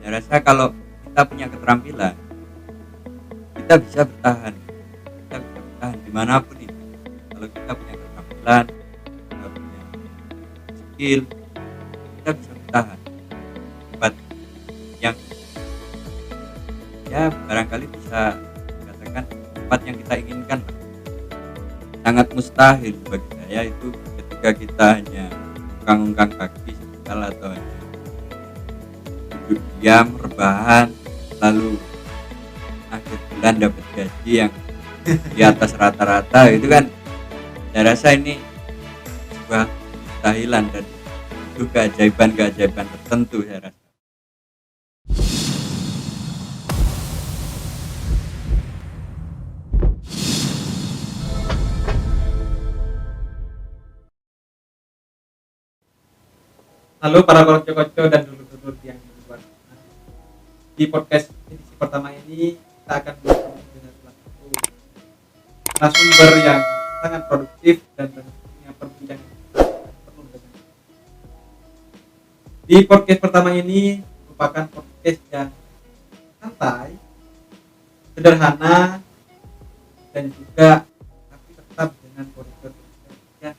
Saya rasa kalau kita punya keterampilan, kita bisa bertahan. Kita bisa bertahan dimanapun itu. Kalau kita punya keterampilan, kita punya skill, kita bisa bertahan. Tempat yang ya barangkali bisa dikatakan tempat yang kita inginkan. Sangat mustahil bagi saya itu ketika kita hanya ungkang-ungkang kaki sebentar atau hanya duduk diam, rebahan, lalu akhir bulan dapat gaji yang di atas rata-rata, itu kan saya rasa ini sebuah kemustahilan dan itu keajaiban-keajaiban tertentu saya rasa. Halo para konco-konco dan dulur-dulur yang di luar sana. Di podcast edisi pertama ini kita akan bertemu dengan salah satu narasumber yang sangat produktif dan punya perbincangan yang penuh dengan. Di podcast pertama ini merupakan podcast yang santai, sederhana, dan juga tapi tetap dengan koridor yang.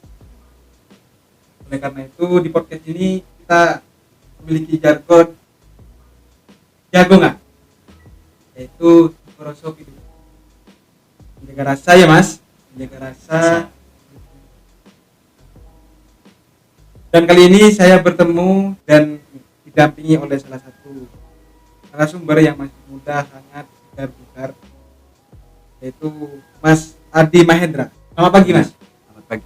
Oleh karena itu di podcast ini kita memiliki jargon jagongan, yaitu filosofi menjaga rasa ya mas, menjaga rasa. Dan kali ini saya bertemu dan didampingi oleh salah satu narasumber yang masih muda, sangat segar-bugar, yaitu Mas Adi Mahendra. Selamat pagi mas. Selamat pagi.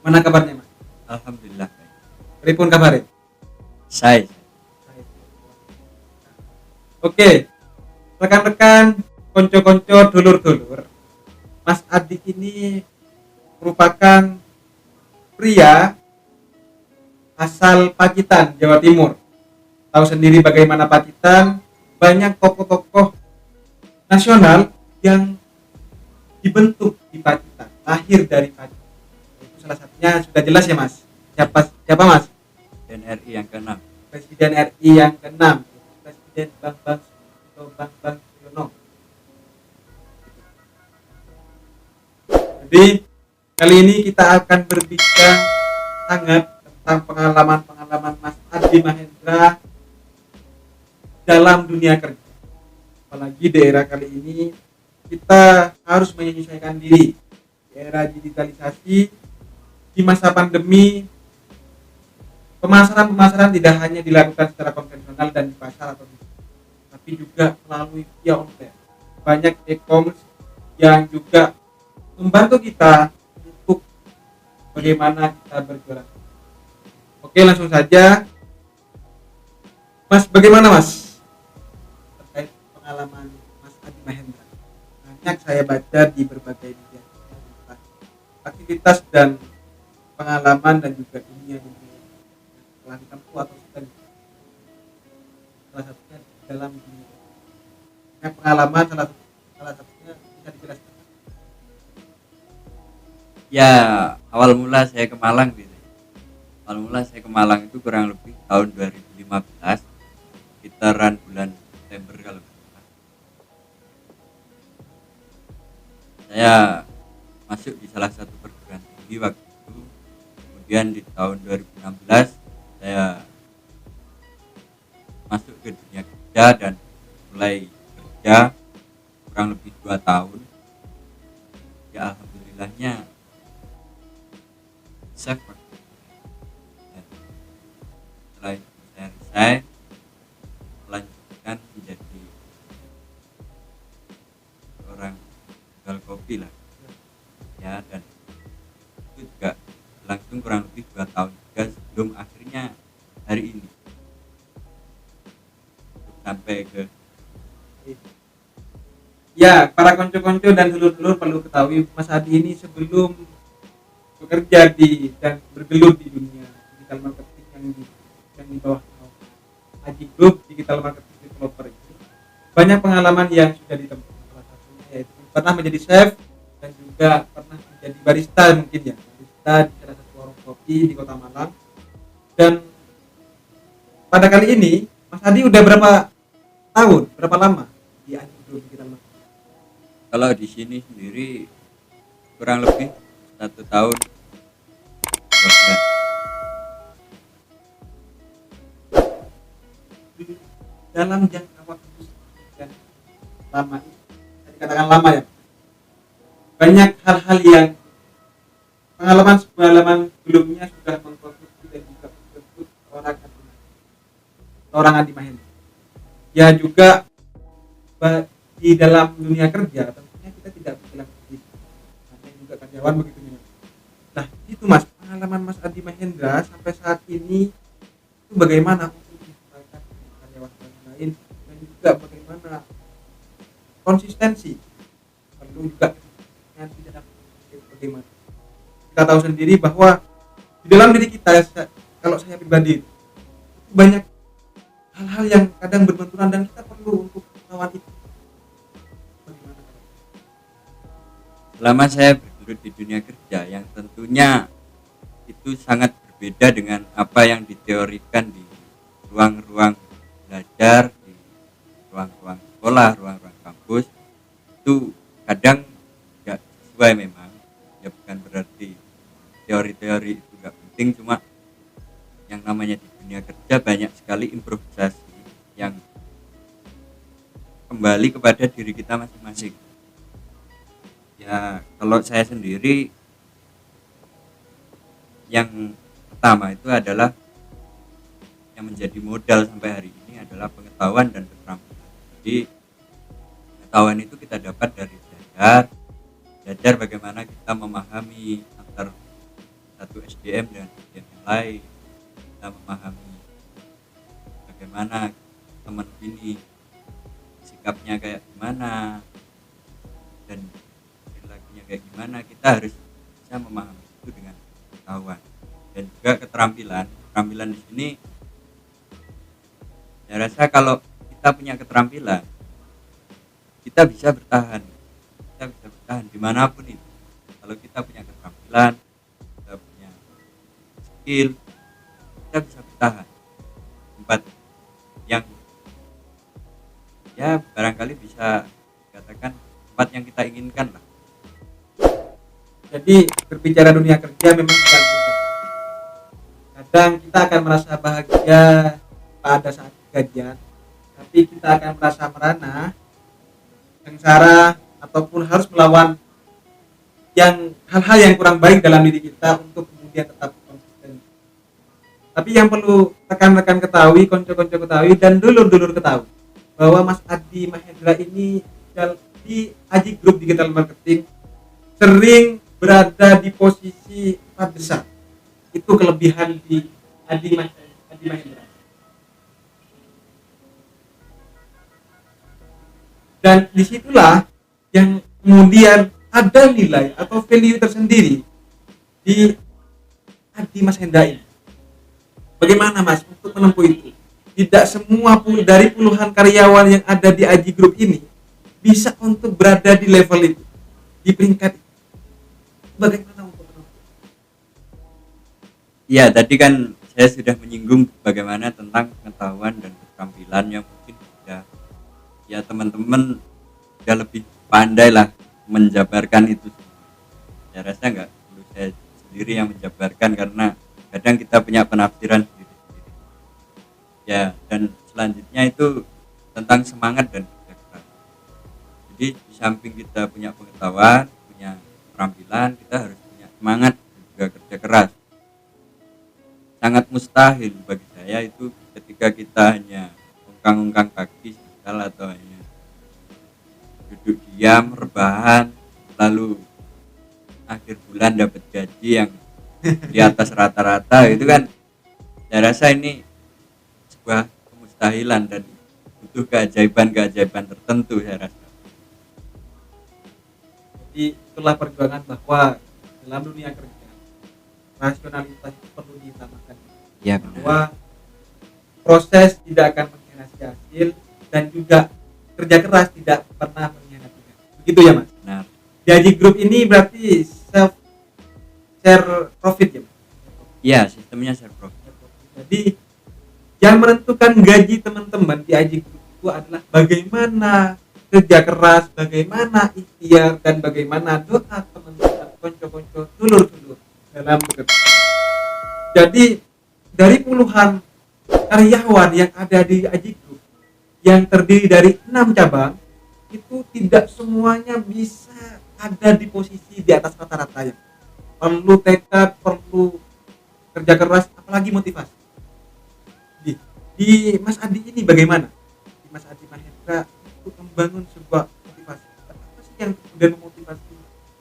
Mana kabarnya mas? Alhamdulillah. Pripun kabarnya? Saya Oke, rekan-rekan, konco-konco, dulur-dulur, Mas Adi ini merupakan pria asal Pacitan, Jawa Timur. Tahu sendiri bagaimana Pacitan, banyak tokoh-tokoh nasional yang dibentuk di Pacitan, lahir dari Pacitan. Itu salah satunya sudah jelas ya mas. Siapa mas? dan RI yang ke-6. Presiden RI yang ke-6, Presiden Bambang Susatyo. Jadi kali ini kita akan berbicara sangat tentang pengalaman Mas Adi Mahendra dalam dunia kerja. Apalagi di era kali ini kita harus menyesuaikan diri di era digitalisasi, di masa pandemi. Pemasaran tidak hanya dilakukan secara konvensional dan di pasar atau di, tapi juga melalui via online. Banyak e-commerce yang juga membantu kita untuk bagaimana kita berjualan. Oke, langsung saja. Mas, bagaimana Mas terkait pengalaman Mas Adi Mahendra? Banyak saya baca di berbagai media aktivitas dan pengalaman dan juga dunia telah ditempuh atau sudah salah satunya dalam dunia pengalaman salah satunya bisa dijelaskan. Ya, awal mula saya ke Malang gitu. Awal mula saya ke Malang itu kurang lebih tahun 2015, sekitaran bulan September kalau nggak salah. Saya masuk di salah satu perguruan tinggi waktu itu. Kemudian di tahun 2016 saya masuk ke dunia kerja dan mulai kerja kurang lebih 2 tahun. Ya alhamdulillahnya saya setelah itu saya resign, melanjutkan menjadi seorang jual kopi lah ya, dan itu juga langsung kurang lebih 2 tahun juga sebelum akhirnya hari ini sampai ke Ya, para konco-konco dan dulur-dulur perlu ketahui Mas Adi ini sebelum bekerja di dan bergelut di dunia digital marketing yang di bawah Aji Group Digital Marketing Developer itu banyak pengalaman yang sudah ditempuh. Salah satunya yaitu pernah menjadi chef dan juga pernah menjadi barista mungkin ya, barista di salah satu warung kopi di Kota Malang. Dan pada kali ini Mas Adi udah berapa tahun, berapa lama di Aji Group Digital Marketing? Kalau di sini sendiri kurang lebih 1 tahun 2 bulan. Dalam jangka waktu yang lama ini, saya dikatakan lama ya, banyak hal-hal yang pengalaman sebelumnya sudah mengkonstruksi dan juga membentuk orang Adi Mahendra. Ya juga di dalam dunia kerja tentunya kita tidak bergerak di namanya juga karyawan begitu ya. Nah itu Mas, pengalaman Mas Adi Mahendra sampai saat ini itu bagaimana untuk menyesuaikan dengan karyawan lain dan juga bagaimana konsistensi perlu juga yang tidak bagaimana kita tahu sendiri bahwa di dalam diri kita, kalau saya pribadi itu banyak hal-hal yang kadang berbenturan dan kita perlu untuk melawan itu. Bagaimana? Selama saya bergelut di dunia kerja yang tentunya itu sangat berbeda dengan apa yang diteorikan di ruang-ruang belajar, di ruang-ruang sekolah, ruang-ruang kampus, itu kadang tidak sesuai memang. Ya bukan berarti teori-teori itu nggak penting, cuma yang namanya di dunia kerja banyak sekali improvisasi yang kembali kepada diri kita masing-masing. Ya kalau saya sendiri yang pertama itu adalah yang menjadi modal sampai hari ini adalah pengetahuan dan keterampilan. Jadi pengetahuan itu kita dapat dari belajar bagaimana kita memahami antar satu SDM dengan SDM yang lain, kita memahami bagaimana teman ini sikapnya kayak gimana dan perilakunya kayak gimana. Kita harus bisa memahami itu dengan pengetahuan dan juga keterampilan di sini. Saya rasa kalau kita punya keterampilan, kita bisa bertahan dimanapun itu. Kalau kita punya keterampilan, kita punya skill, kita bisa bertahan tempat yang ya barangkali bisa dikatakan tempat yang kita inginkan lah. Jadi berbicara dunia kerja memang tidak mudah. Kadang kita akan merasa bahagia pada saat gajian, tapi kita akan merasa merana, sengsara, ataupun harus melawan hal-hal yang kurang baik dalam diri kita untuk kemudian tetap konsisten. Tapi yang perlu rekan-rekan ketahui, konco-konco ketahui, dan dulur-dulur ketahui bahwa Mas Adi Mahendra ini di Aji Group Digital Marketing sering berada di posisi 4 besar. Itu kelebihan di Adi Mahendra. Dan disitulah yang kemudian ada nilai atau value tersendiri di Adi Mahendra ini. Bagaimana Mas untuk menempuh itu? Tidak semua dari puluhan karyawan yang ada di Aji Group ini bisa untuk berada di level itu, di peringkat itu. Bagaimana untuk menempuh? Ya tadi kan saya sudah menyinggung bagaimana tentang pengetahuan dan keterampilan yang mungkin sudah ya teman-teman sudah lebih pandai lah menjabarkan itu. Saya rasa nggak perlu saya sendiri yang menjabarkan karena kadang kita punya penafsiran sendiri. Ya dan selanjutnya itu tentang semangat dan kerja keras. Jadi di samping kita punya pengetahuan, punya keterampilan, kita harus punya semangat dan juga kerja keras. Sangat mustahil bagi saya itu ketika kita hanya ungkang-ungkang kaki misal atau hanya duduk diam, rebahan, lalu akhir bulan dapat gaji yang di atas rata-rata, itu kan saya rasa ini sebuah kemustahilan dan butuh keajaiban tertentu saya rasa. Jadi itulah perjuangan bahwa dalam dunia kerja rasionalitas itu perlu diutamakan. Ya, bahwa proses tidak akan mengkhianati hasil dan juga kerja keras tidak pernah mengkhianati hasil. Begitu ya Mas? Benar. Di Aji Group ini berarti share profit ya Mas? Iya, sistemnya share profit. Jadi yang menentukan gaji teman-teman di Aji Group itu adalah bagaimana kerja keras, bagaimana ikhtiar, dan bagaimana doa teman-teman, konco-konco, dulur-dulur dalam bekerja. Jadi dari puluhan karyawan yang ada di Aji Group yang terdiri dari 6 cabang, itu tidak semuanya bisa ada di posisi di atas rata-rata ya. Perlu tekad, perlu kerja keras, apalagi motivasi. Di Mas Adi ini bagaimana? Di Mas Adi Mahendra itu membangun sebuah motivasi. Apa sih yang kemudian memotivasi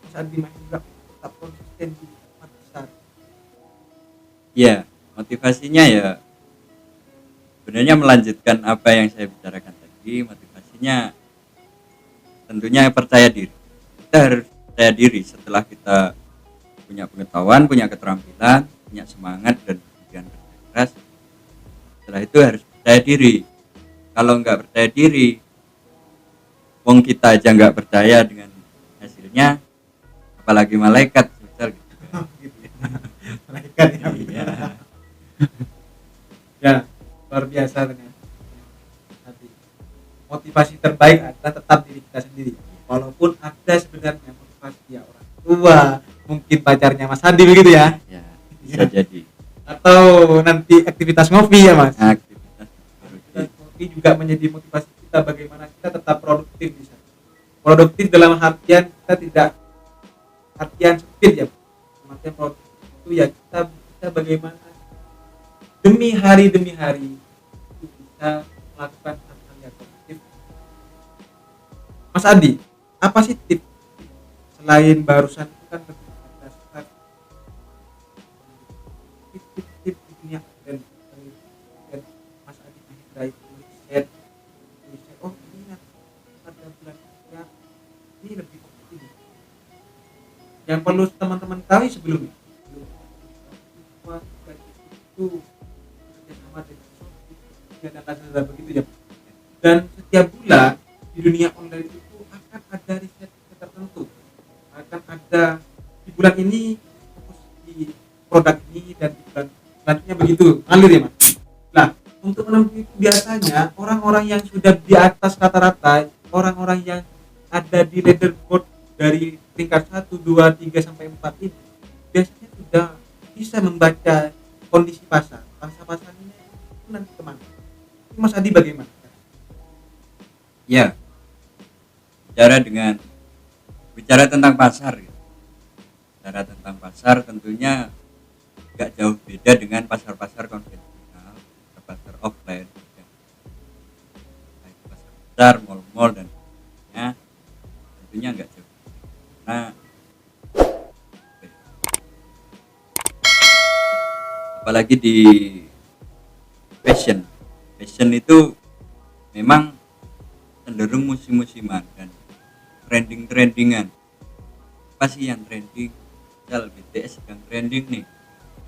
Mas Adi Mahendra untuk tetap konsisten di tempat besar? Ya, motivasinya ya sebenarnya melanjutkan apa yang saya bicarakan tadi. Motivasinya tentunya percaya diri. Kita harus percaya diri setelah kita punya pengetahuan, punya keterampilan, punya semangat dan kemudian kerja keras. Setelah itu harus percaya diri. Kalau nggak percaya diri, wong kita aja nggak percaya dengan hasilnya, apalagi malaikat misal gitu. Malaikat ya. Iya. Ya, luar biasa ternyata. Nanti motivasi terbaik adalah tetap diri kita sendiri. Walaupun ada sebenarnya motivasi ya orang tua, mungkin pacarnya Mas Adi begitu ya. Ya, bisa jadi. Atau nanti aktivitas ngopi ya Mas. Aktivitas Aktivitas ngopi juga menjadi motivasi kita bagaimana kita tetap produktif bisa. Produktif dalam artian kita tidak artian sempit ya. Artian produktif itu ya kita bagaimana demi hari itu bisa melakukan hal-hal yang produktif. Mas Adi, apa sih tips selain barusan itu kan lebih berdasarkan tip-tip di dunia dan Mas Adi Mahendra itu riset oh ini nanti pada bulan ketiga ini lebih fokus ini yang perlu teman-teman tahu sebelumnya itu bekerjasama dengan Shopee dan Lazada begitu ya, dan setiap bulan di dunia online itu akan ada riset tertentu, akan ada di bulan ini fokus di produk ini dan di bulan selanjutnya begitu ngalir ya Mas. Nah untuk menempuh itu biasanya orang-orang yang sudah di atas rata-rata, orang-orang yang ada di leaderboard dari tingkat 1, 2, 3 sampai 4 ini biasanya sudah bisa membaca kondisi pasar ini itu nanti kemana. Mas Adi bagaimana? Ya, bicara tentang pasar gitu. Bicara tentang pasar tentunya nggak jauh beda dengan pasar-pasar konvensional, pasar offline ya. Pasar besar, mal-mal dan sebagainya tentunya nggak jauh karena apalagi di fashion itu memang cenderung musim-musiman dan trending-trendingan. Apa sih yang trending? Misal BTS sedang trending nih,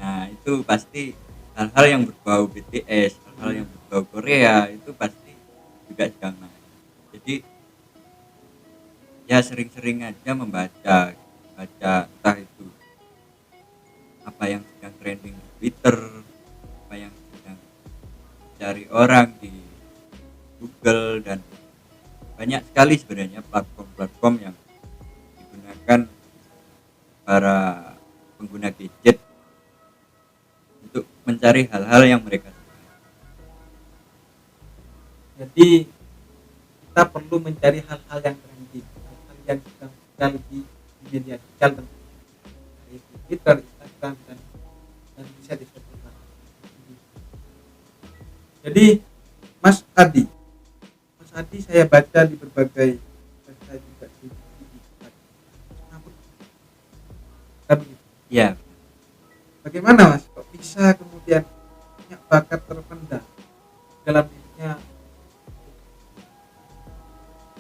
nah itu pasti hal-hal yang berbau BTS, hal-hal yang berbau Korea itu pasti juga sedang naik. Jadi ya sering-sering aja baca entah itu apa yang sedang trending di Twitter, apa yang sedang cari orang di Google, dan banyak sekali sebenarnya platform-platform yang digunakan para pengguna gadget untuk mencari hal-hal yang mereka suka. Jadi kita perlu mencari hal-hal yang trending, hal-hal yang sedang viral di media sosial tentu, dari Twitter, Instagram dan bisa disebutkan. Jadi Mas Adi saya baca di berbagai website juga di Ya, bagaimana Mas kok bisa kemudian punya bakat terpendam dalam dirinya?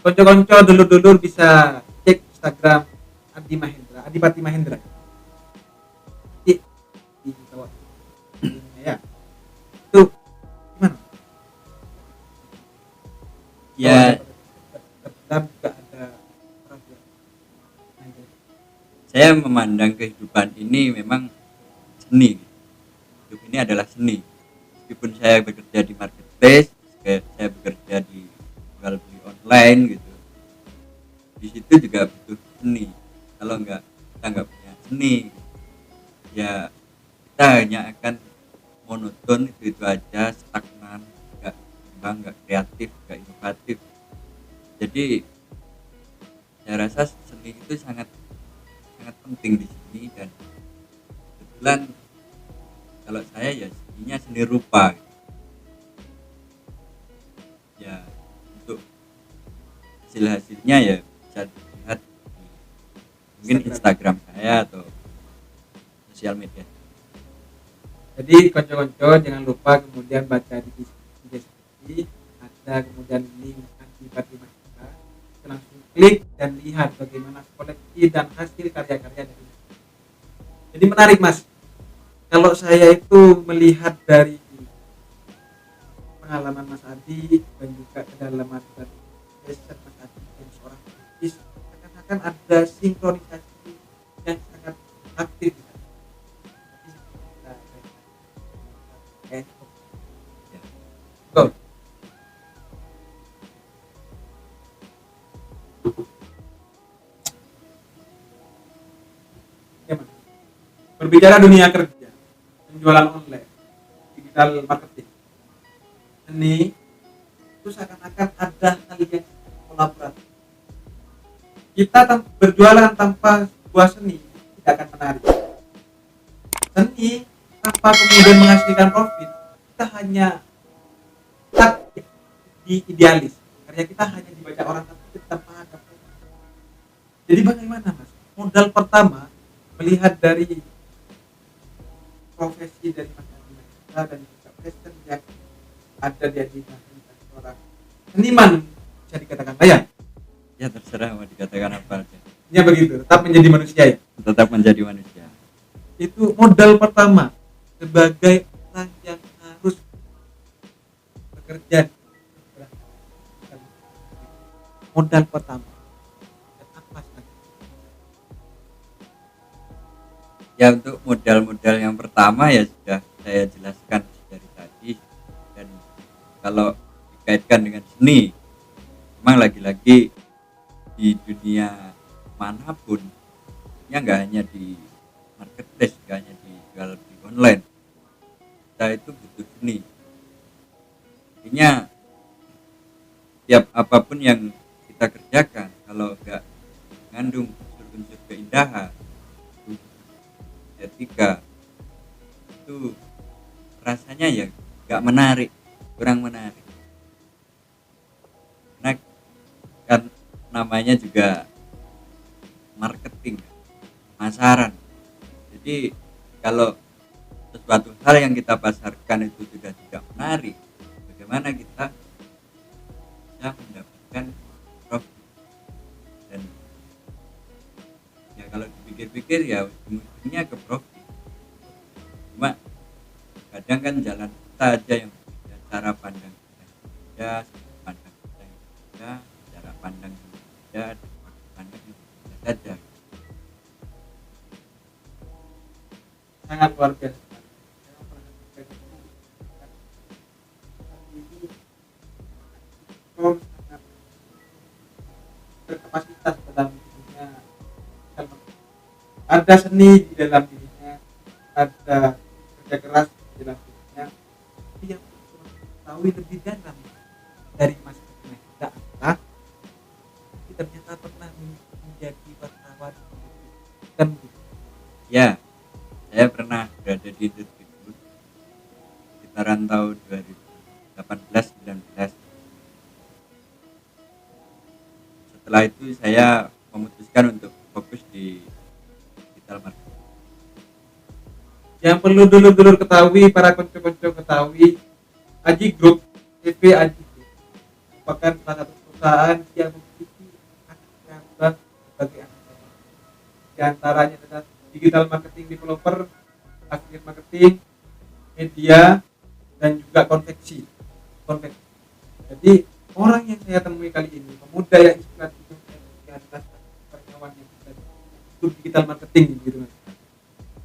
Konco-konco dulur-dulur bisa cek Instagram Adipati Mahendra di bawah ini ya. Itu gimana? ya Terpendam juga ada orang yang saya memandang kehidupan ini memang seni. Hidup ini adalah seni. Meskipun saya bekerja di marketplace, saya bekerja di lain gitu. Di situ juga butuh seni. Kalau kita nggak punya seni, ya kita hanya akan monoton itu aja, stagnan, nggak berkembang, nggak kreatif, nggak inovatif. Jadi saya rasa seni itu sangat sangat penting di sini, dan kebetulan kalau saya ya seninya seni rupa gitu. Ya untuk hasilnya ya bisa dilihat di mungkin Instagram saya atau sosial media. Jadi konco-konco jangan lupa kemudian baca di deskripsi, ada kemudian link akibat lima kita, langsung klik dan lihat bagaimana koleksi dan hasil karya-karya dari. Jadi menarik Mas. Kalau saya itu melihat dari pengalaman Mas Adi dan juga kedalaman dari riset Mas Adi yang seorang artis, akan ada sinkronisasi yang sangat aktif. Go. Ya, Mas. Berbicara dunia kerja, penjualan online, digital marketing, ini itu seakan-akan ada hal yang kolaboratif. Kita berjualan tanpa sebuah seni tidak akan menarik. Seni tanpa kemudian menghasilkan profit, kita hanya di idealis. Karya kita hanya dibaca orang tapi tanpa ada profit. Jadi bagaimana Mas? Modal pertama melihat dari profesi dari masyarakat dan juga passion yang ada di identitas seorang seniman, bisa dikatakan bayang. Ya terserah mau dikatakan apa aja. Ya begitu, tetap menjadi manusia ya. Tetap menjadi manusia. Itu modal pertama sebagai orang yang harus bekerja. Modal pertama. Dan apa saja? Ya untuk modal-modal yang pertama ya sudah saya jelaskan dari tadi, dan kalau dikaitkan dengan seni, memang lagi-lagi di dunia manapun ya nggak hanya di marketplace, nggak hanya dijual di online, kita itu butuh seni. Artinya tiap apapun yang kita kerjakan kalau nggak mengandung unsur-unsur keindahan, etika, itu rasanya ya nggak menarik, kurang menarik. Nah kan namanya juga marketing, pemasaran. Jadi kalau sesuatu hal yang kita pasarkan itu juga tidak menarik, bagaimana kita bisa mendapatkan profit? Dan ya kalau dipikir-pikir ya ujung-ujungnya ke profit. Cuma kadang kan jalan kita aja yang berbeda, cara pandang kita yang berbeda, sudut pandang kita yang berbeda, cara pandang yang berbeda, dan waktu pandang yang berbeda saja. Sangat luar biasa. Sangat berkapasitas dalam dirinya, ada seni di dalam dirinya, ada kerja keras di dalam dirinya. Tapi yang tahu lebih dalam dari masing-masing kita adalah ternyata pernah menjadi wartawan kan? Ya, saya pernah berada di industri itu sekitaran tahun 2018-19. Setelah itu saya memutuskan untuk fokus di digital marketing. Yang perlu dulur-dulur ketahui, para konco-konco ketahui, Aji Group, CV Aji Group merupakan salah satu perusahaan yang memiliki anak cabang sebagai anak cabang. Di antaranya adalah digital marketing developer, affiliate marketing, media, dan juga konveksi. Jadi orang yang saya temui kali ini, pemuda yang inspiratif di atas karyawan yang itu digital marketing gitu.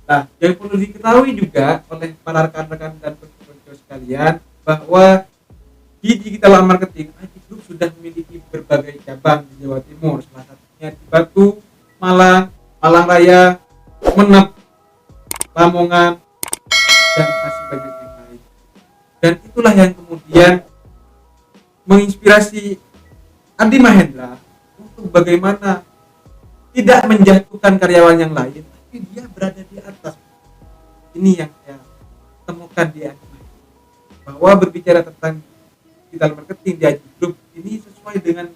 Nah, yang perlu diketahui juga oleh para rekan-rekan dan penonton sekalian bahwa di digital marketing, IT Group sudah memiliki berbagai berbagai cabang di Jawa Timur, salah satunya di Batu, Malang, Malang Raya, Menep, Lamongan, dan masih banyak yang lain. Dan itulah yang kemudian menginspirasi Adi Mahendra untuk bagaimana tidak menjatuhkan karyawan yang lain, tapi dia berada di atas. Ini yang saya temukan di Adi Mahendra, bahwa berbicara tentang digital marketing di Aji Group ini sesuai dengan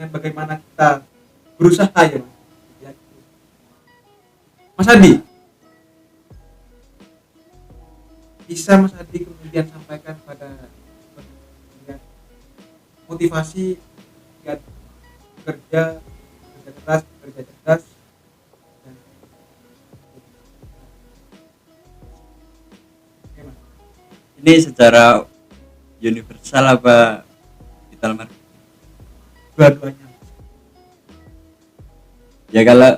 bagaimana kita berusaha ya Mas. Mas Adi, bisa Mas Adi kemudian sampaikan pada motivasi ya, bekerja keras, bekerja cerdas, dan Ini secara universal apa digital marketing? dua-duanya. Ya kalau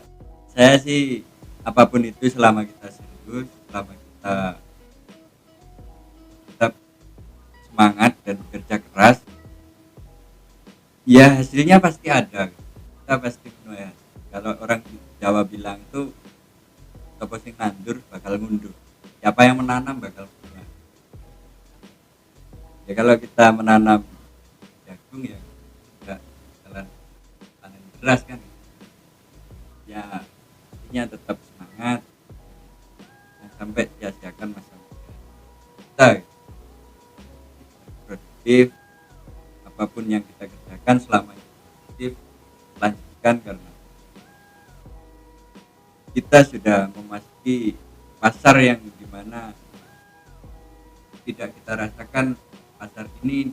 saya sih apapun itu selama kita serius, selama kita tetap semangat dan bekerja keras, ya hasilnya pasti ada. Kita pasti menuai hasil. Kalau orang Jawa bilang itu apa sing nandur bakal ngunduh. Siapa yang menanam bakal bunga. Ya kalau kita menanam jagung ya tidak jalan panen beras kan. Ya intinya tetap semangat, jangan sampai sia-siakan masa muda kita. Produktif, apapun yang kita kerjakan selama itu produktif, lanjutkan karena kita sudah memasuki pasar yang dimana tidak kita rasakan pasar ini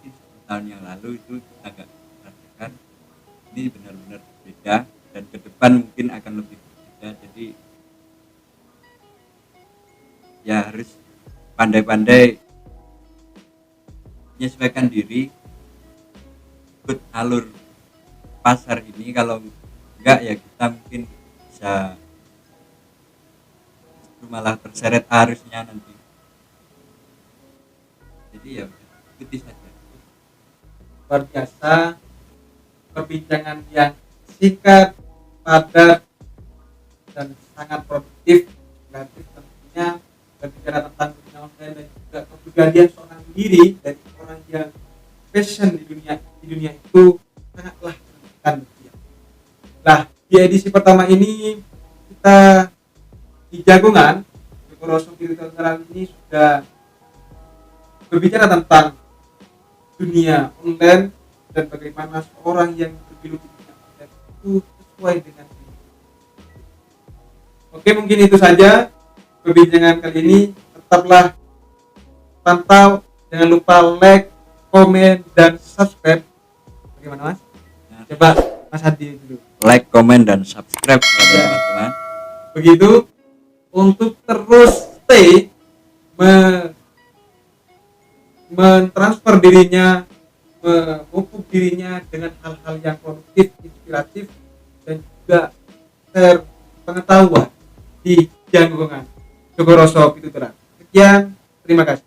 di tahun yang lalu itu kita nggak rasakan. Ini benar-benar berbeda dan ke depan mungkin akan lebih berbeda. Jadi ya harus pandai-pandai menyesuaikan diri ikut alur pasar ini. Kalau enggak ya kita mungkin bisa justru malah terseret arusnya nanti. Jadi ya ikuti saja. Luar biasa perbincangan yang singkat, padat, dan sangat produktif, kreatif tentunya berbicara tentang dunia online dan juga kepribadian seorang diri dari orang yang passion di dunia itu sangatlah menentukan. Nah, di edisi pertama ini kita di Jagungan Jogoroso Virtual ini sudah berbicara tentang dunia online dan bagaimana seorang yang bergelut di dunia online itu sesuai dengan diri. Oke, mungkin itu saja perbincangan kali ini. Tetaplah pantau, jangan lupa like, komen, dan subscribe. Bagaimana Mas? Coba Mas Hadi dulu. Like, komen, dan subscribe ya teman-teman. Begitu untuk terus stay mentransfer dirinya, memupuk dirinya dengan hal-hal yang produktif, inspiratif, dan juga share pengetahuan di Jagungan Jogoroso Pituturan. Sekian, terima kasih.